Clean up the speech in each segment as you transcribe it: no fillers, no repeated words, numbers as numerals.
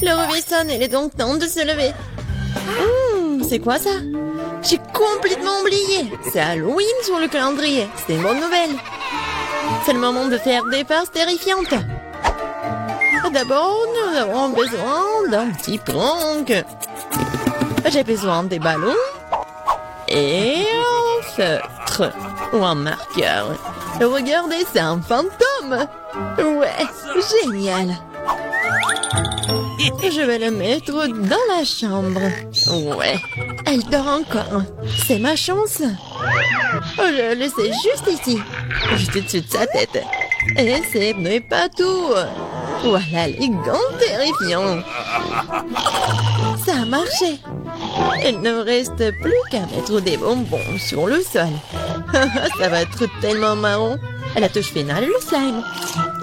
Le réveil sonne, il est donc temps de se lever. C'est quoi ça? J'ai complètement oublié. C'est Halloween sur le calendrier. C'est une bonne nouvelle. C'est le moment de faire des farces terrifiantes. D'abord, nous avons besoin d'un petit prank. J'ai besoin des ballons et un feutre ou un marqueur. Regardez, c'est un fantôme. Ouais, génial. Je vais le mettre dans la chambre. Ouais, elle dort encore. C'est ma chance. Je vais le laisser juste ici, juste au-dessus de sa tête. Et ce n'est pas tout. Voilà les gants terrifiants. Ça a marché. Il ne reste plus qu'à mettre des bonbons sur le sol. Ça va être tellement marrant. À la touche finale, le slime.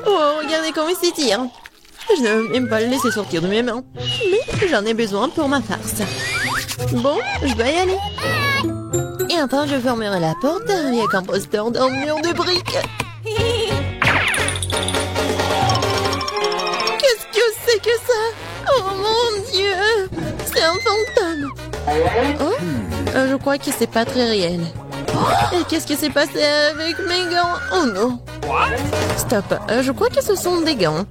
Oh, regardez comment il s'étire. Je ne veux même pas le laisser sortir de mes mains. Mais j'en ai besoin pour ma farce. Bon, je dois y aller. Et enfin, je fermerai la porte avec un poster d'un mur de briques. Qu'est-ce que c'est que ça? Oh mon Dieu! C'est un fantôme. Oh, je crois que c'est pas très réel. Et qu'est-ce qui s'est passé avec mes gants? Oh non. Stop, je crois que ce sont des gants.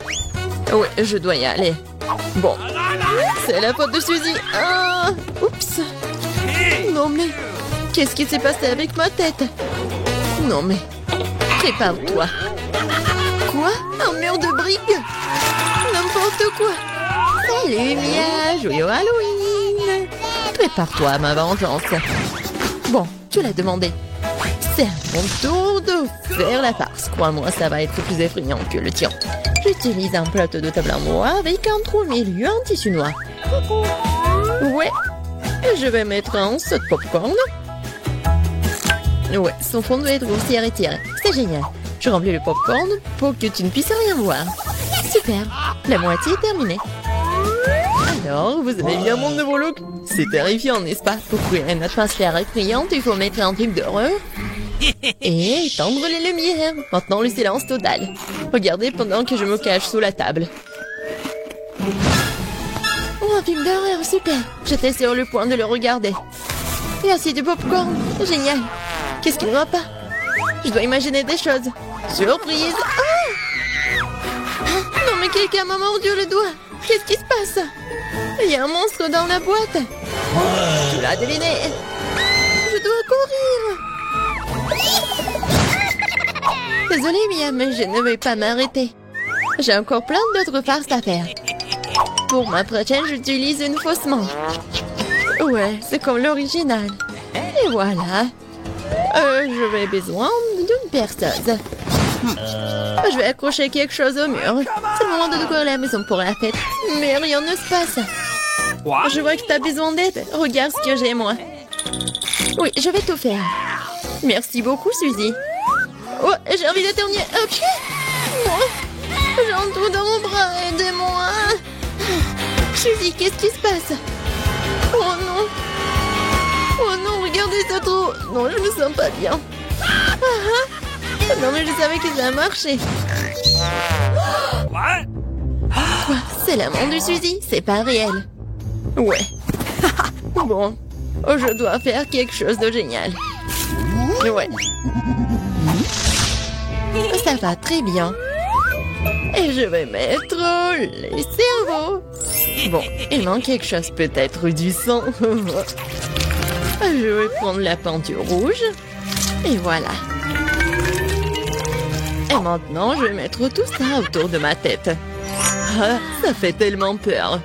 Oui, je dois y aller. Bon, c'est la faute de Suzy. Ah, oups. Non mais, qu'est-ce qui s'est passé avec ma tête? Non mais, prépare-toi. Quoi? Un mur de briques? N'importe quoi. Salut Mia, joyeux Halloween. Prépare-toi à ma vengeance. Bon, tu l'as demandé. C'est à mon tour de faire la farce. Crois-moi, ça va être plus effrayant que le tien. J'utilise un plateau de table en bois avec un trou au milieu en tissu noir. Ouais, je vais mettre un saut de popcorn. Ouais, son fond doit être aussi étiré. C'est génial. Je remplis le popcorn pour que tu ne puisses rien voir. Super, la moitié est terminée. Alors, vous avez bien mon nouveau look? C'est terrifiant, n'est-ce pas? Pour créer une atmosphère effrayante, il faut mettre un film d'horreur et éteindre les lumières. Maintenant, le silence total. Regardez pendant que je me cache sous la table. Oh, un film d'horreur, super. J'étais sur le point de le regarder. Et ainsi du popcorn, génial. Qu'est-ce qui ne va pas? Je dois imaginer des choses. Surprise! Ah! Non mais quelqu'un m'a mordu le doigt. Qu'est-ce qui se passe? Il y a un monstre dans la boîte. Tu l'as deviné. Je dois courir. Désolée Mia, mais je ne vais pas m'arrêter. J'ai encore plein d'autres farces à faire. Pour ma prochaine, j'utilise une fausse main. Ouais, c'est comme l'original. Et voilà. Je vais besoin d'une perceuse. Je vais accrocher quelque chose au mur. C'est le moment de décorer la maison pour la fête. Mais rien ne se passe. Je vois que tu as besoin d'aide. Regarde ce que j'ai, moi. Oui, je vais tout faire. Merci beaucoup, Suzy. Oh, j'ai envie d'éternuer. Ok. J'ai un trou dans mon bras. Aidez-moi. Suzy, qu'est-ce qui se passe? Oh non. Oh non, regardez ce trou. Non, je me sens pas bien. Non mais je savais que ça marchait. Quoi? C'est la main de Suzy? C'est pas réel. Ouais. Bon. Oh, je dois faire quelque chose de génial. Ouais. Ça va très bien. Et je vais mettre les cerveaux. Bon, il manque quelque chose, peut-être du sang. Je vais prendre la peinture rouge. Et voilà. Et maintenant, je vais mettre tout ça autour de ma tête. Ah, ça fait tellement peur.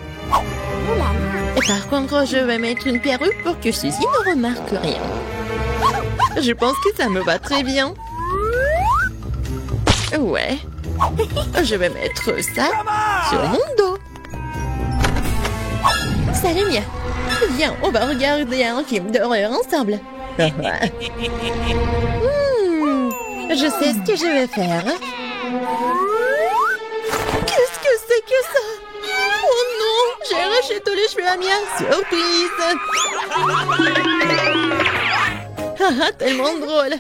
Et par contre, je vais mettre une perruque pour que Suzy ne remarque rien. Je pense que ça me va très bien. Ouais. Je vais mettre ça sur mon dos. Salut Mia. Viens, on va regarder un film d'horreur ensemble. Je sais ce que je vais faire. Qu'est-ce que c'est que ça? Oh non, j'ai arraché tous les cheveux à Mia. Surprise. Tellement drôle.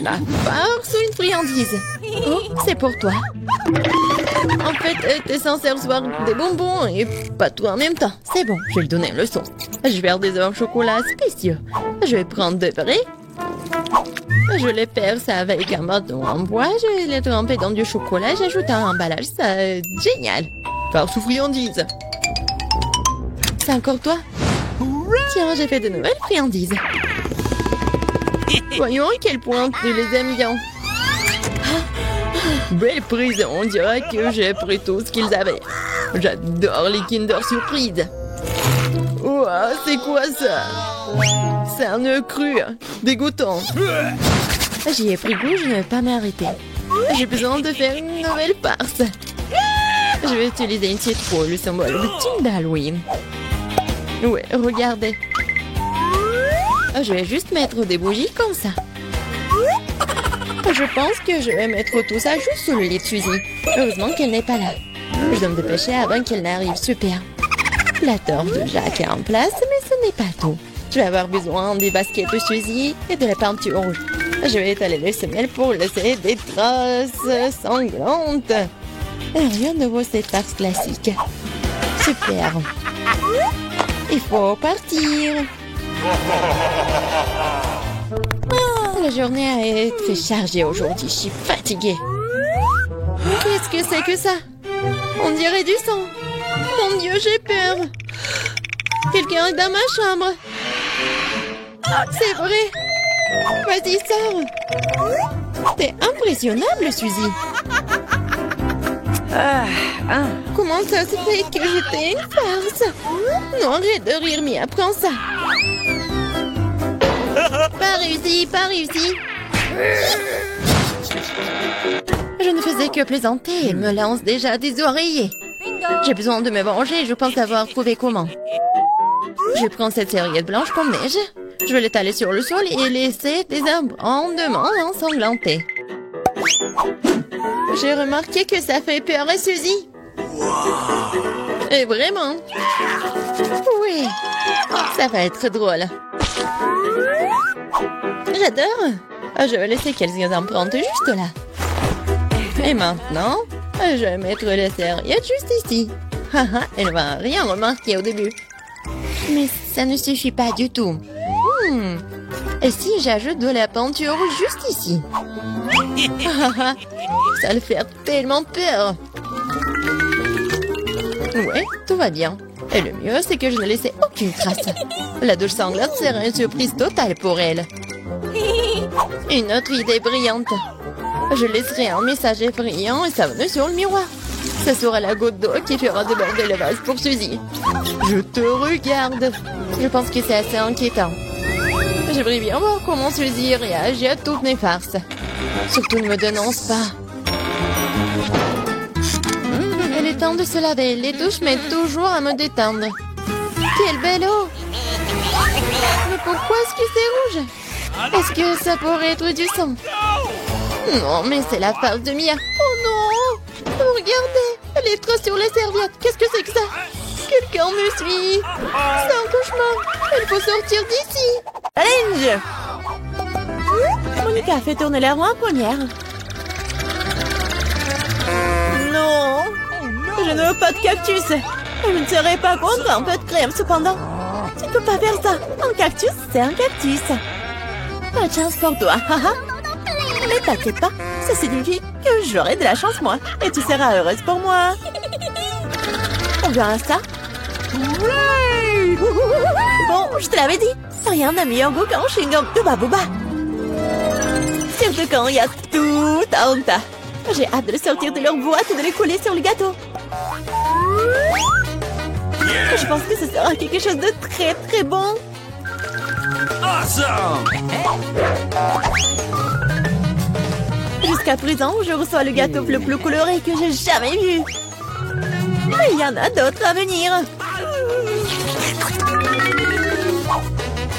La farce ou une friandise? Oh, c'est pour toi. En fait, t'es censé recevoir des bonbons et pas tout en même temps. C'est bon, je vais lui donner une leçon. Je vais faire des œufs au chocolat spéciaux. Je vais prendre deux vrais. Je les perce avec un bâton en bois. Je vais les tremper dans du chocolat. J'ajoute un emballage. Ça, génial. Farce ou friandise? C'est encore toi? Tiens, j'ai fait de nouvelles friandises. Voyons à quel point tu les aimes bien. Belle prise, on dirait que j'ai pris tout ce qu'ils avaient. J'adore les Kinder Surprise. Ouah, c'est quoi ça? C'est un œuf cru, dégoûtant. J'y ai pris goût, je ne vais pas m'arrêter. J'ai besoin de faire une nouvelle farce. Je vais utiliser une citrouille, le symbole de team d'Halloween. Ouais, regardez. Je vais juste mettre des bougies comme ça. Je pense que je vais mettre tout ça juste sous le lit de Suzy. Heureusement qu'elle n'est pas là. Je dois me dépêcher avant qu'elle n'arrive. Super. La torche de Jack est en place, mais ce n'est pas tout. Je vais avoir besoin des baskets de Suzy et de la peinture rouge. Je vais étaler les semelles pour laisser des traces sanglantes. Rien de vaut cette farce classique. Super. Il faut partir. La journée a été chargée aujourd'hui. Je suis fatiguée. Qu'est-ce que c'est que ça? On dirait du sang. Mon Dieu, j'ai peur. Quelqu'un est dans ma chambre. C'est vrai. Vas-y, sors. T'es impressionnable, Suzy. Comment ça se fait que j'étais une farce? Non, arrête de rire, mais apprends ça. Pas réussi, pas réussi. Je ne faisais que plaisanter. Elle me lance déjà des oreillers. J'ai besoin de me venger. Je pense avoir trouvé comment. Je prends cette serviette blanche comme neige. Je vais l'étaler sur le sol et laisser des abondements ensanglantés. J'ai remarqué que ça fait peur à Suzy. Et vraiment. Oui, ça va être drôle. J'adore. Je vais laisser quelques empreintes juste là. Et maintenant, je vais mettre la serviette juste ici. Elle va rien remarquer au début. Mais ça ne suffit pas du tout. Et si j'ajoute de la peinture juste ici? Ça le fait tellement peur. Ouais, tout va bien. Et le mieux, c'est que je ne laissais aucune trace. La douche sanglante serait une surprise totale pour elle. Une autre idée brillante. Je laisserai un message effrayant et savonneux sur le miroir. Ce sera la goutte d'eau qui fera déborder le vase pour Suzy. Je te regarde. Je pense que c'est assez inquiétant. J'aimerais bien voir comment Suzy réagit à toutes mes farces. Surtout ne me dénonce pas. Il est temps de se laver. Les douches m'aident toujours à me détendre. Quelle belle eau! Mais pourquoi est-ce que c'est rouge? Est-ce que ça pourrait être du sang? Non, mais c'est la farce de Mia. Oh non! Regardez! Les traces sur les serviettes. Qu'est-ce que c'est que ça? Quelqu'un me suit. C'est un cauchemar. Il faut sortir d'ici. Challenge! Monica fait tourner la roue en première. Non! Je ne veux pas de cactus. Je ne serais pas contre un peu de crème, cependant. Tu ne peux pas faire ça. Un cactus, c'est un cactus. Pas de chance pour toi. Mais t'inquiète pas. Ça signifie que j'aurai de la chance, moi. Et tu seras heureuse pour moi. On verra ça. Bon, je te l'avais dit. Rien n'a meilleur goût qu'un chewing-gum de Babouba. Surtout quand il y a tout un tas. J'ai hâte de le sortir de leur boîte et de les coller sur le gâteau. Je pense que ce sera quelque chose de très très bon. Awesome! Jusqu'à présent, je reçois le gâteau le plus coloré que j'ai jamais vu. Mais il y en a d'autres à venir.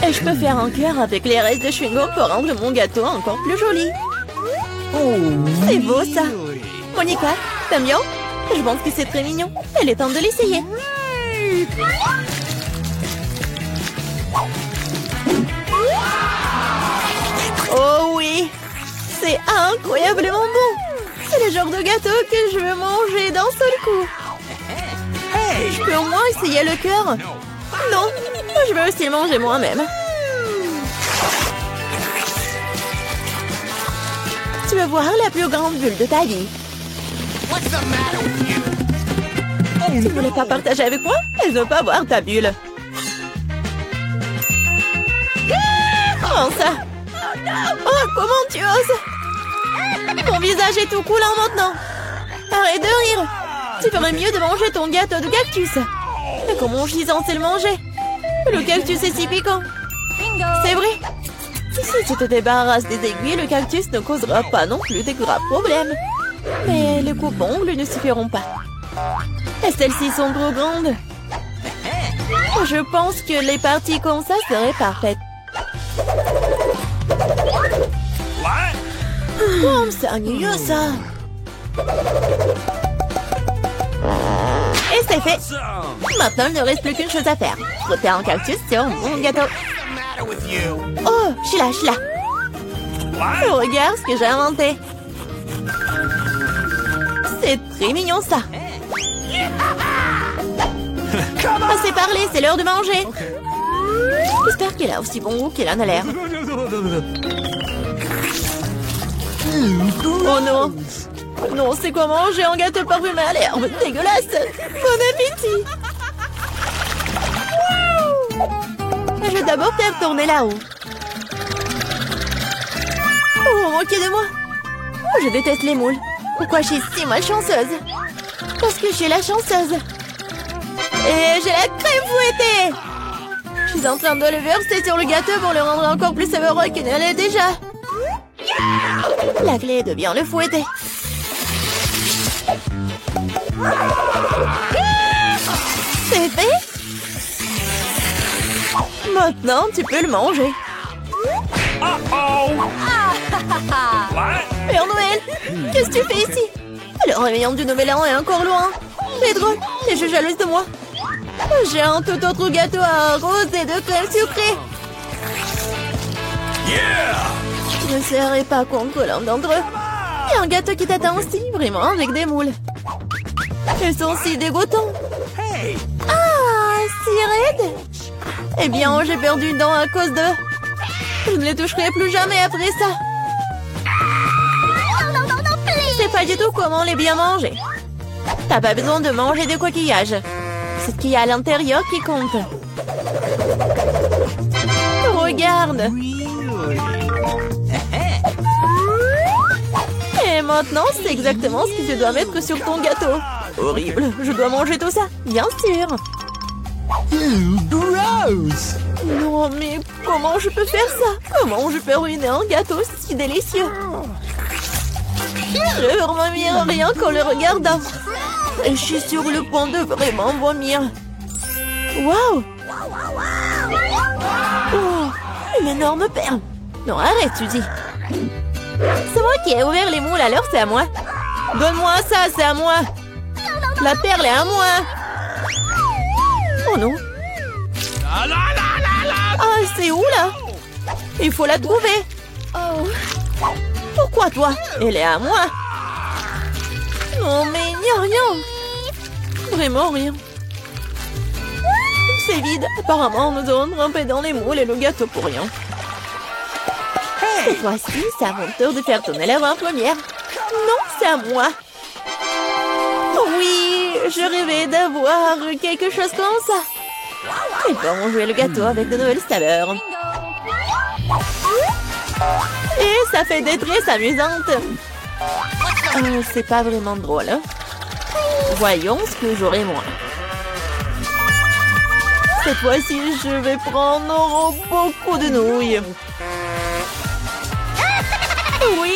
Et je peux faire un cœur avec les restes de chewing-gum pour rendre mon gâteau encore plus joli. C'est beau ça. Monica, t'aimes bien? Je pense que c'est très mignon. Il est temps de l'essayer. Oh incroyablement bon. C'est le genre de gâteau que je veux manger d'un seul coup. Je peux au moins essayer le cœur? Non, je veux aussi le manger moi-même. Tu veux voir la plus grande bulle de ta vie? Tu ne voulais pas partager avec moi? Je ne veux pas voir ta bulle. Comment ça? Oh, comment tu oses? Mon visage est tout coulant maintenant. Arrête de rire. Tu ferais mieux de manger ton gâteau de cactus. Mais comment je suis censée le manger? Le cactus est si piquant. C'est vrai. Si tu te débarrasses des aiguilles, le cactus ne causera pas non plus de graves problèmes. Mais les coupes-ongles ne suffiront pas. Et celles-ci sont trop grandes. Je pense que les parties comme ça seraient parfaites. Oh, c'est ennuyeux ça. Et c'est fait. Maintenant, il ne reste plus qu'une chose à faire. Frotter un cactus sur mon gâteau. Oh, je suis là. Regarde ce que j'ai inventé. C'est très mignon ça. Assez parlé, c'est l'heure de manger. J'espère qu'il a aussi bon goût qu'il en a l'air. Oh non. Non, c'est quoi manger un gâteau parfumé à l'herbe? Dégueulasse. Bon appétit. Je vais d'abord faire tourner là-haut. Oh, moquez de moi. Oh, je déteste les moules. Pourquoi je suis si malchanceuse? Parce que je suis la chanceuse. Et j'ai la crème fouettée. Je suis en train de le verser sur le gâteau pour le rendre encore plus savoureux qu'il ne l'est déjà. La clé est de bien le fouetter. C'est fait. Maintenant, tu peux le manger. Père Noël, qu'est-ce que tu fais ici? Le réveillon du Nouvel An est encore loin. C'est drôle, je suis jalouse de moi. J'ai un tout autre gâteau à rose et de crème sucrée. Je ne serai pas contre l'un d'entre eux. Il y a un gâteau qui t'attend aussi, vraiment avec des moules. Ils sont si dégoûtants. Ah, si raides. Eh bien, j'ai perdu une dent à cause d'eux. Je ne les toucherai plus jamais après ça. Je sais pas du tout comment les bien manger. T'as pas besoin de manger des coquillages. C'est ce qu'il y a à l'intérieur qui compte. Regarde. Et maintenant, c'est exactement ce que tu dois mettre sur ton gâteau. Horrible, je dois manger tout ça, bien sûr. Gross! Non, mais comment je peux faire ça? Comment je peux ruiner un gâteau si délicieux? Je vomir rien qu'en le regardant. Et je suis sur le point de vraiment vomir. Waouh! Oh, une énorme perle. Non, arrête, tu dis. C'est moi qui ai ouvert les moules, alors c'est à moi. Donne-moi ça, c'est à moi. La perle est à moi. Oh non. Ah, c'est où là? Il faut la trouver. Oh. Pourquoi toi? Elle est à moi. Non, mais il n'y a rien. Vraiment rien. C'est vide. Apparemment, nous avons trempé dans les moules et le gâteau pour rien. Cette fois-ci, c'est à mon tour de faire tourner la main première. Non, c'est à moi. Oui, je rêvais d'avoir quelque chose comme ça. Et bon, jouer le gâteau avec de nouvelles saveurs. Et ça fait des tresses amusantes. C'est pas vraiment drôle, hein? Voyons ce que j'aurai moi. Cette fois-ci, je vais prendre beaucoup de nouilles. Oui.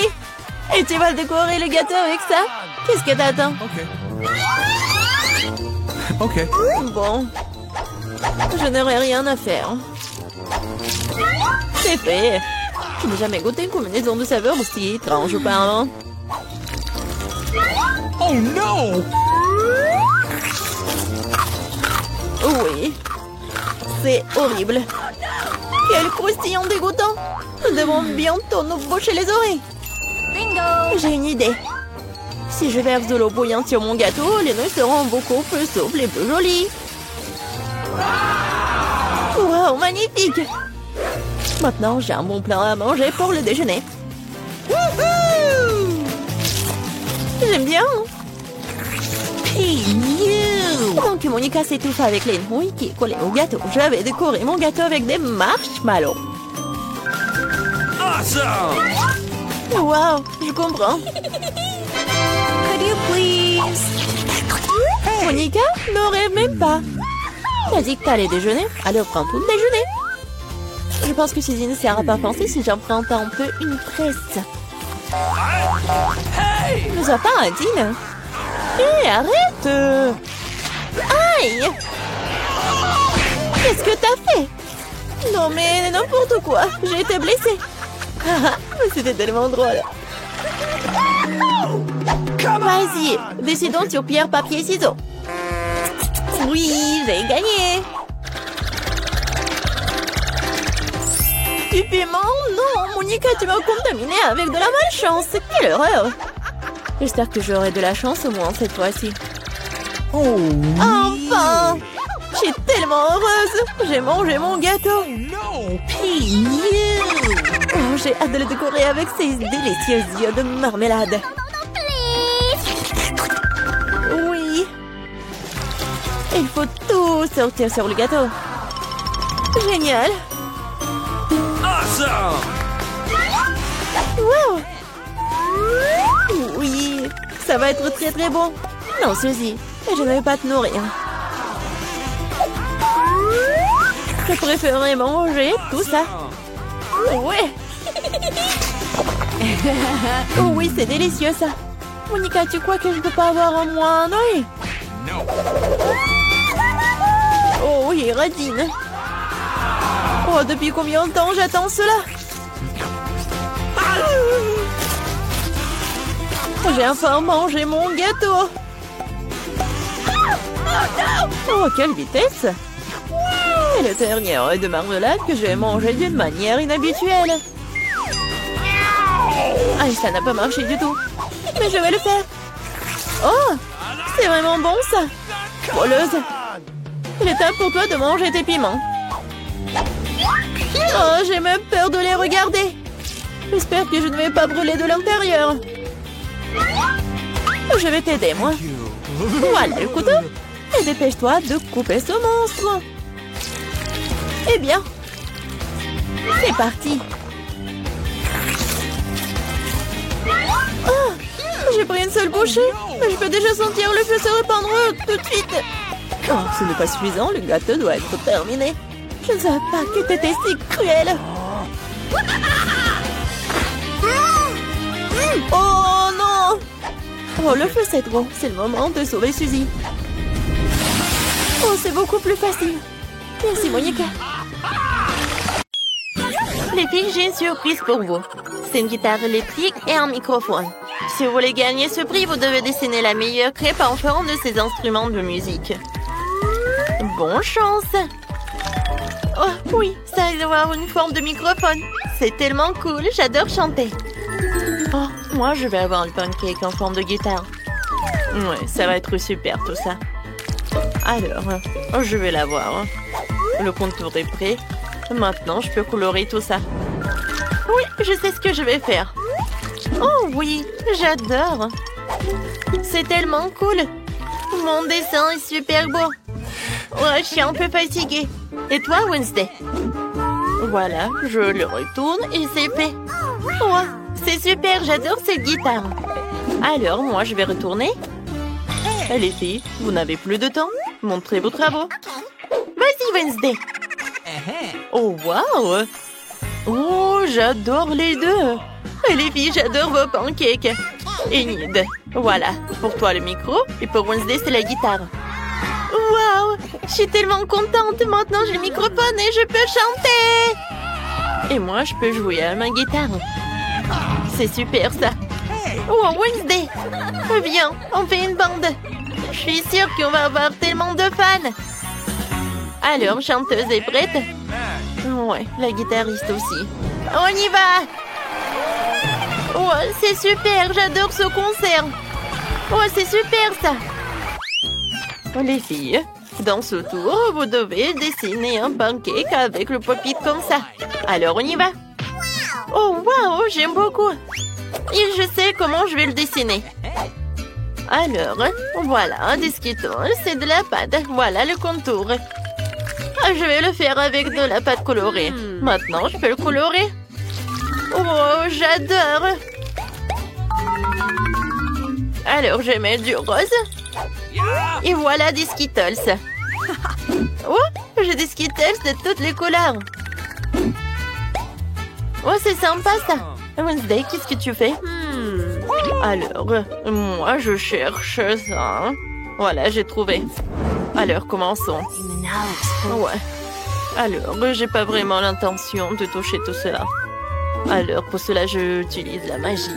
Et tu vas décorer le gâteau avec ça? Qu'est-ce que t'attends? Ok. Bon. Je n'aurai rien à faire. C'est fait. Je n'ai jamais goûté une combinaison de saveurs aussi étrange auparavant. Oh non! Oui. C'est horrible. Quel croustillant dégoûtant. Nous devons bientôt nous boucher les oreilles. J'ai une idée. Si je verse de l'eau bouillante sur mon gâteau, les nouilles seront beaucoup plus souples et plus jolies. Wow, magnifique! Maintenant, j'ai un bon plat à manger pour le déjeuner. J'aime bien. Donc, Monica s'étouffe avec les nouilles qui collaient au gâteau. Je vais décorer mon gâteau avec des marshmallows. Awesome! Wow, je comprends. Could you please? Monica, ne rêve même pas. T'as dit que t'allais déjeuner, alors prends tout le déjeuner. Je pense que Suzy ne sera pas pensée si j'emprunte un peu une presse. Hey! Ne sois pas indigne. Hé, arrête! Aïe! Qu'est-ce que t'as fait? Non mais n'importe quoi, j'ai été blessée. C'était tellement drôle. Vas-y, décidons sur pierre, papier, ciseaux. Oui, j'ai gagné. Du piment? Non, Monica, tu m'as contaminé avec de la malchance. Quelle horreur! J'espère que j'aurai de la chance au moins cette fois-ci. Oh, Enfin! Je suis tellement heureuse! J'ai mangé mon gâteau! no! Oh, j'ai hâte de le décorer avec ces délicieux yeux de marmelade. Oui! Il faut tout sortir sur le gâteau. Génial! Awesome! Wow! Oui! Ça va être très très bon! Non, Suzy, je ne vais pas te nourrir. Je préférerais manger tout ça. Ouais! Oh oui, c'est délicieux ça! Monica, tu crois que je peux pas avoir un moins un œil? No! Oh oui, radine! Oh, depuis combien de temps j'attends cela? J'ai enfin mangé mon gâteau! Oh, quelle vitesse! Et le dernier œil de marmelade que j'ai mangé d'une manière inhabituelle. Ah, ça n'a pas marché du tout. Mais je vais le faire. Oh, c'est vraiment bon ça. Voleuse. Il est temps pour toi de manger tes piments. Oh, j'ai même peur de les regarder. J'espère que je ne vais pas brûler de l'intérieur. Je vais t'aider, moi. Voilà le couteau. Et dépêche-toi de couper ce monstre. Eh bien, c'est parti. Oh, j'ai pris une seule bouchée, mais je peux déjà sentir le feu se répandre tout de suite. Oh, ce n'est pas suffisant, le gâteau doit être terminé. Je ne savais pas que t'étais si cruel. Oh non! Oh, le feu c'est trop. C'est le moment de sauver Suzy. Oh, c'est beaucoup plus facile. Merci, Monica. Les filles, j'ai une surprise pour vous. C'est une guitare électrique et un microphone. Si vous voulez gagner ce prix, vous devez dessiner la meilleure crêpe en forme de ces instruments de musique. Bonne chance! Oh oui, ça doit avoir une forme de microphone. C'est tellement cool, j'adore chanter. Oh, moi je vais avoir le pancake en forme de guitare. Ouais, ça va être super tout ça. Alors, je vais l'avoir. Le contour est prêt. Maintenant, je peux colorer tout ça. Oui, je sais ce que je vais faire. Oh oui, j'adore. C'est tellement cool. Mon dessin est super beau. Ouais, je suis un peu fatiguée. Et toi, Wednesday? Voilà, je le retourne et c'est fait. Ouais, c'est super, j'adore cette guitare. Alors, moi, je vais retourner. Les filles, vous n'avez plus de temps. Montrez vos travaux. Vas-y, Wednesday. Oh, waouh! Oh, j'adore les deux. Et les filles, j'adore vos pancakes. Et Nid, voilà. Pour toi, le micro. Et pour Wednesday, c'est la guitare. Waouh! Je suis tellement contente. Maintenant, j'ai le microphone et je peux chanter. Et moi, je peux jouer à ma guitare. C'est super, ça. Oh, Wednesday! Viens, on fait une bande. Je suis sûre qu'on va avoir tellement de fans. Alors, chanteuse est prête? Ouais, la guitariste aussi. On y va! Ouais, c'est super, j'adore ce concert. Ouais, c'est super ça. Les filles, dans ce tour, vous devez dessiner un pancake avec le pop-it comme ça. Alors, on y va. Oh, waouh, j'aime beaucoup. Et je sais comment je vais le dessiner. Alors, voilà, des Skittles, c'est de la pâte. Voilà le contour. Je vais le faire avec de la pâte colorée. Maintenant, je peux le colorer. Oh, j'adore. Alors, je mets du rose. Et voilà des Skittles. Oh, j'ai des Skittles de toutes les couleurs. Oh, c'est sympa ça. Wednesday, qu'est-ce que tu fais? Alors, moi, je cherche ça. Voilà, j'ai trouvé. Alors, commençons. Ouais. Alors, j'ai pas vraiment l'intention de toucher tout cela. Alors, pour cela, j'utilise la magie.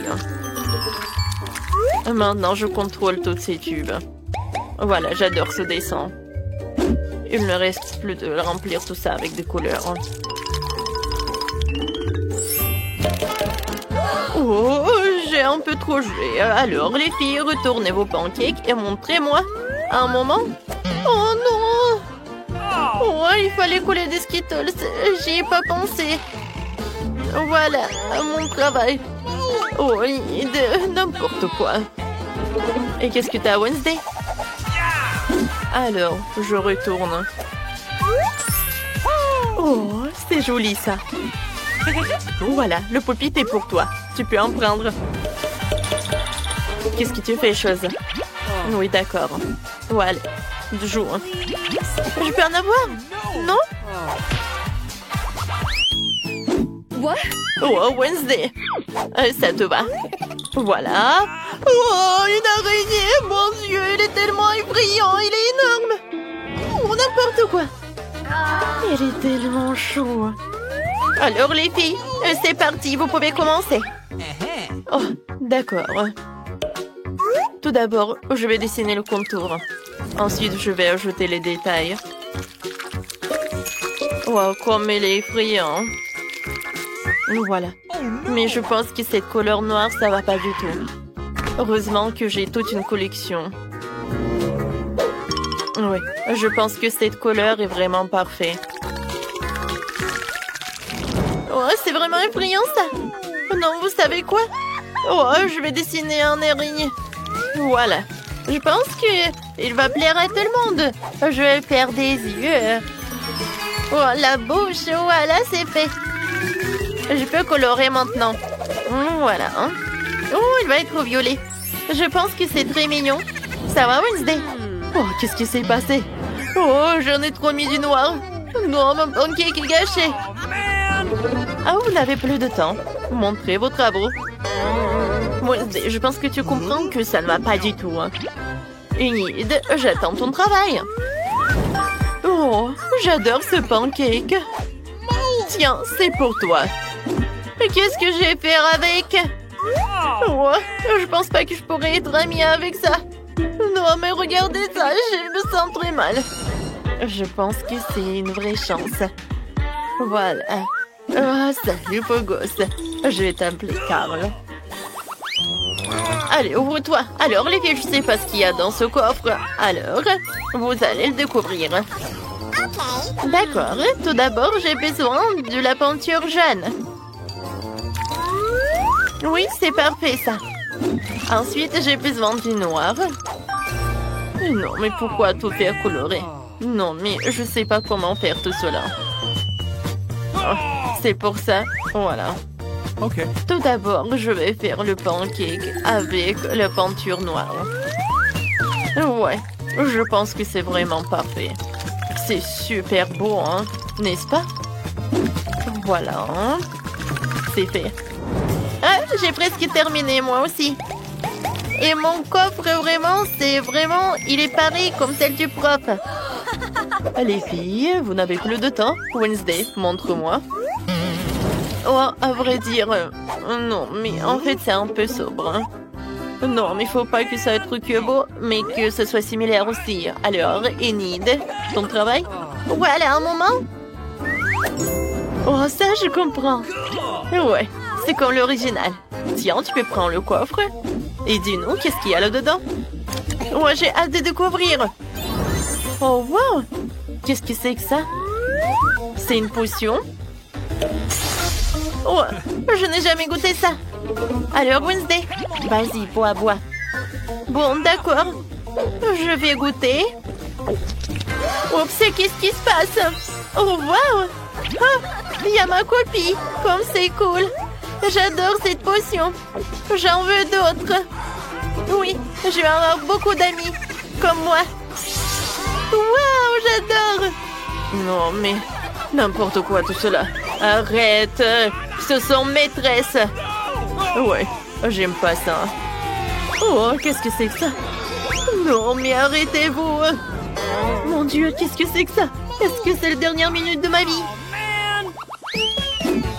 Maintenant, je contrôle tous ces tubes. Voilà, j'adore ce dessin. Il ne reste plus de remplir tout ça avec des couleurs. Oh, j'ai un peu trop joué. Alors, les filles, retournez vos pancakes et montrez-moi un moment. Oh non! Oh, il fallait coller des Skittles. J'y ai pas pensé. Voilà, mon travail. Oh, de n'importe quoi. Et qu'est-ce que t'as, Wednesday? Alors, je retourne. Oh, c'est joli ça. Voilà, le pop-it est pour toi. Tu peux en prendre. Qu'est-ce que tu fais, chose? Oui, d'accord. Voilà, joue. Je peux en avoir? Non? What? Oh, Wednesday. Ça te va. Voilà. Oh, une araignée. Mon Dieu, il est tellement effrayant. Il est énorme. Oh, n'importe quoi. Il est tellement chaud. Alors, les filles, c'est parti. Vous pouvez commencer. Oh, d'accord. Tout d'abord, je vais dessiner le contour. Ensuite, je vais ajouter les détails. Wow, comme il est effrayant. Voilà. Mais je pense que cette couleur noire, ça va pas du tout. Heureusement que j'ai toute une collection. Oui, je pense que cette couleur est vraiment parfaite. Oh, c'est vraiment effrayant ça. Non, vous savez quoi? Oh, je vais dessiner un araignée. Voilà. Je pense qu'il va plaire à tout le monde. Je vais faire des yeux. Oh, la bouche. Voilà, c'est fait. Je peux colorer maintenant. Voilà. Oh, il va être violet. Je pense que c'est très mignon. Ça va, Wednesday? Oh, qu'est-ce qui s'est passé? Oh, j'en ai trop mis du noir. Non, mon pancake est gâché. Ah, vous n'avez plus de temps. Montrez vos travaux. Wednesday, je pense que tu comprends que ça ne va pas du tout. Enid, j'attends ton travail. Oh, j'adore ce pancake. Tiens, c'est pour toi. Qu'est-ce que je vais faire avec? Oh, je pense pas que je pourrais être amie avec ça. Non, mais regardez ça, je me sens très mal. Je pense que c'est une vraie chance. Voilà. Oh, salut, beau gosse. Je vais t'appeler Carl. Allez, ouvre-toi. Alors, les filles, je sais pas ce qu'il y a dans ce coffre. Alors, vous allez le découvrir. D'accord. Tout d'abord, j'ai besoin de la peinture jaune. Oui, c'est parfait, ça. Ensuite, j'ai besoin du noir. Non, mais pourquoi tout faire coloré? Non, mais je sais pas comment faire tout cela. Oh, c'est pour ça. Voilà. Okay. Tout d'abord, je vais faire le pancake avec la peinture noire. Ouais, je pense que c'est vraiment parfait. C'est super beau, hein, n'est-ce pas? Voilà. C'est fait. Ah, j'ai presque terminé, moi aussi. Et mon coffre, vraiment, il est pareil comme celle du prof. Les filles, vous n'avez plus de temps. Wednesday, montre-moi. Oh, à vrai dire, non, mais en fait, c'est un peu sobre. Hein. Non, mais il faut pas que ça soit truc beau, mais que ce soit similaire aussi. Alors, Enid, ton travail? Voilà, un moment. Oh, ça, je comprends. Ouais, c'est comme l'original. Tiens, tu peux prendre le coffre. Et dis-nous, qu'est-ce qu'il y a là-dedans? Oh, j'ai hâte de découvrir. Oh, wow! Qu'est-ce que c'est que ça? C'est une potion? Oh, je n'ai jamais goûté ça. Alors, Wednesday, vas-y, bois. Bon, d'accord. Je vais goûter. Oups, qu'est-ce qui se passe? Oh, wow! Oh, il y a ma copie. Comme c'est cool. J'adore cette potion. J'en veux d'autres. Oui, je vais avoir beaucoup d'amis. Comme moi. Wow, j'adore. Non, mais n'importe quoi tout cela. Arrête. Ce sont maîtresses. Ouais, j'aime pas ça. Oh, qu'est-ce que c'est que ça? Non, mais arrêtez-vous. Mon Dieu, qu'est-ce que c'est que ça? Est-ce que c'est la dernière minute de ma vie?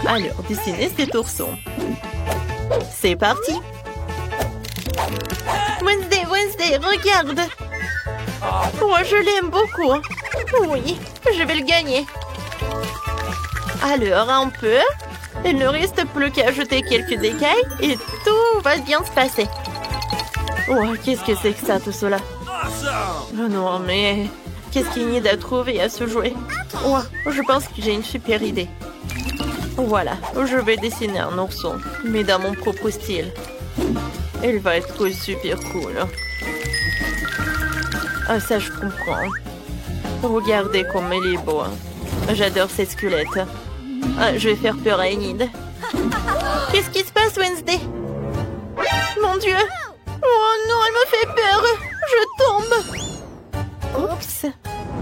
Alors, dessinez cet ourson. C'est parti. Wednesday, regarde. Oh, je l'aime beaucoup. Oui, je vais le gagner. Alors, un peu. Il ne reste plus qu'à ajouter quelques écailles et tout va bien se passer. Oh, qu'est-ce que c'est que ça, tout cela? Oh non, mais qu'est-ce qu'il y a à trouver à ce jouet? Oh, je pense que j'ai une super idée. Voilà, je vais dessiner un ourson, mais dans mon propre style. Il va être super cool. Ah, ça, je comprends. Regardez comme il est beau. J'adore cette squelette. Ah, je vais faire peur à Enid. Qu'est-ce qui se passe, Wednesday? Mon Dieu! Oh non, elle me fait peur! Je tombe! Oups!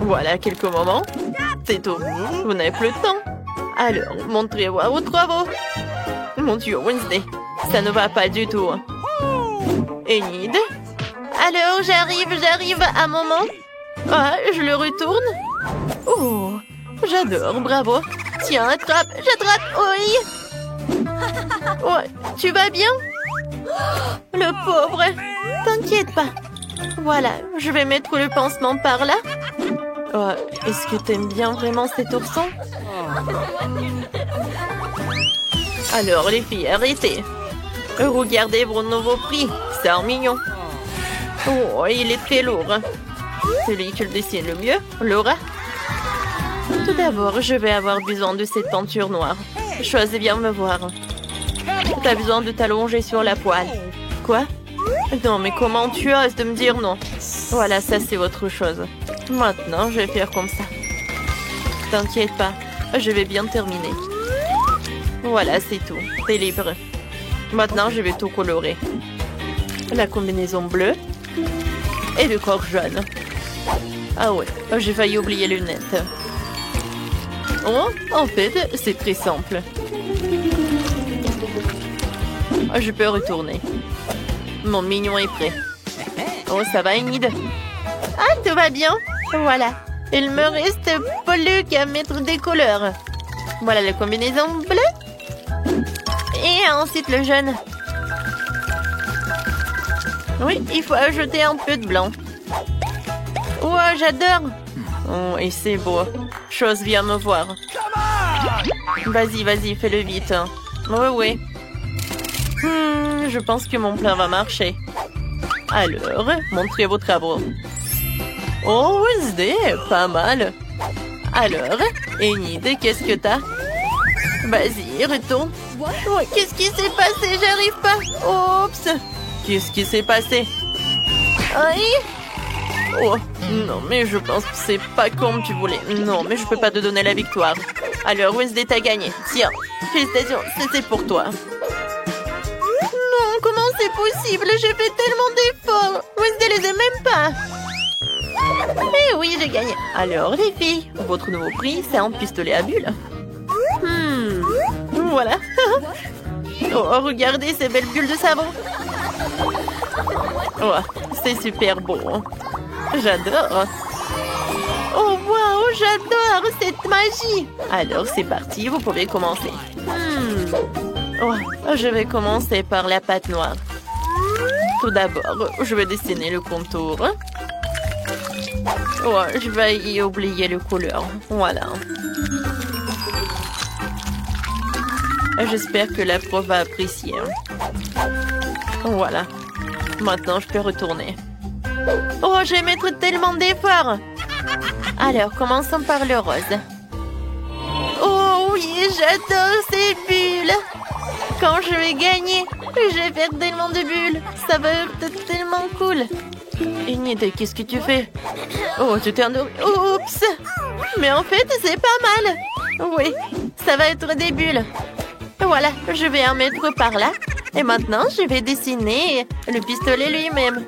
Voilà quelques moments. C'est tout. Vous n'avez plus de temps. Alors, montrez-moi vos travaux. Mon Dieu, Wednesday, ça ne va pas du tout. Enid? Alors, j'arrive à un moment. Ah, je le retourne. Oh, j'adore, bravo. Tiens, attrape, j'attrape, oui. Oh, tu vas bien? Le pauvre. T'inquiète pas. Voilà, je vais mettre le pansement par là. Oh, est-ce que t'aimes bien vraiment cet ourson? Alors, les filles, arrêtez. Regardez vos nouveaux prix. C'est un mignon. Oh, il est très lourd. Celui qui le dessine le mieux, Laura. Tout d'abord, je vais avoir besoin de cette peinture noire. Choisis bien me voir. T'as besoin de t'allonger sur la poêle. Quoi? Non, mais comment tu oses de me dire non? Voilà, ça c'est autre chose. Maintenant, je vais faire comme ça. T'inquiète pas, je vais bien terminer. Voilà, c'est tout. T'es libre. Maintenant, je vais tout colorer. La combinaison bleue et le corps jaune. Ah ouais, j'ai failli oublier les lunettes. Oh, en fait, c'est très simple. Je peux retourner. Mon mignon est prêt. Oh, ça va, Enid? Ah, tout va bien. Voilà. Il me reste plus qu'à mettre des couleurs. Voilà la combinaison bleue. Et ensuite le jaune. Oui, il faut ajouter un peu de blanc. Oh, j'adore. Oh, et c'est beau. Chose, viens me voir. Vas-y, fais-le vite. Oui. Je pense que mon plan va marcher. Alors, montrez vos travaux. Oh, Wednesday, pas mal. Alors, Enid, qu'est-ce que t'as? Vas-y, retourne. Oh, qu'est-ce qui s'est passé? J'arrive pas. Oups. Qu'est-ce qui s'est passé? Aïe. Oh, non, mais je pense que c'est pas comme tu voulais. Non, mais je peux pas te donner la victoire. Alors, Wednesday, t'as gagné. Tiens, félicitations, c'était pour toi. Non, comment c'est possible? J'ai fait tellement d'efforts. Wednesday les aime même pas. Eh oui, j'ai gagné. Alors, les filles, votre nouveau prix, c'est un pistolet à bulles. Voilà. Oh, regardez ces belles bulles de savon. Oh, c'est super beau. J'adore. Oh, wow, j'adore cette magie. Alors, c'est parti, vous pouvez commencer. Oh, je vais commencer par la pâte noire. Tout d'abord, je vais dessiner le contour. Oh, je vais y oublier les couleurs. Voilà. J'espère que la prof va apprécier. Voilà. Maintenant, je peux retourner. Oh, je vais mettre tellement d'efforts. Alors, commençons par le rose. Oh oui, j'adore ces bulles. Quand je vais gagner, je vais faire tellement de bulles. Ça va être tellement cool. Enid, qu'est-ce que tu fais? Oh, tu t'es endormi. Oups. Mais en fait, c'est pas mal. Oui, ça va être des bulles. Voilà, je vais en mettre par là. Et maintenant, je vais dessiner le pistolet lui-même.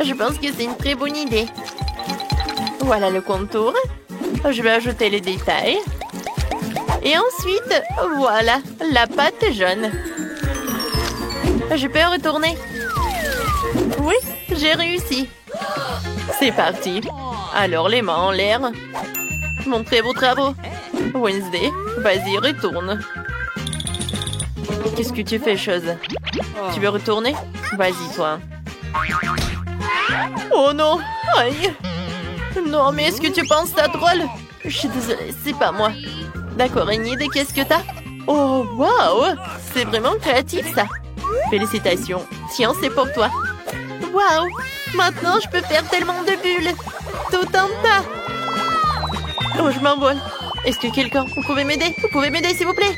Je pense que c'est une très bonne idée. Voilà le contour. Je vais ajouter les détails. Et ensuite, voilà, la pâte jaune. Je peux retourner. Oui, j'ai réussi. C'est parti. Alors, les mains en l'air. Montrez vos travaux. Wednesday, vas-y, retourne. Qu'est-ce que tu fais, chose? Tu veux retourner? Vas-y, toi. Oh non! Aïe! Non, mais est-ce que tu penses ça drôle? Je suis désolée, c'est pas moi. D'accord, Enid, qu'est-ce que t'as? Oh, waouh! C'est vraiment créatif, ça. Félicitations. Tiens, c'est pour toi. Waouh! Maintenant, je peux faire tellement de bulles. Tout en tas. Oh, je m'envole. Est-ce que quelqu'un... Vous pouvez m'aider? Vous pouvez m'aider, s'il vous plaît?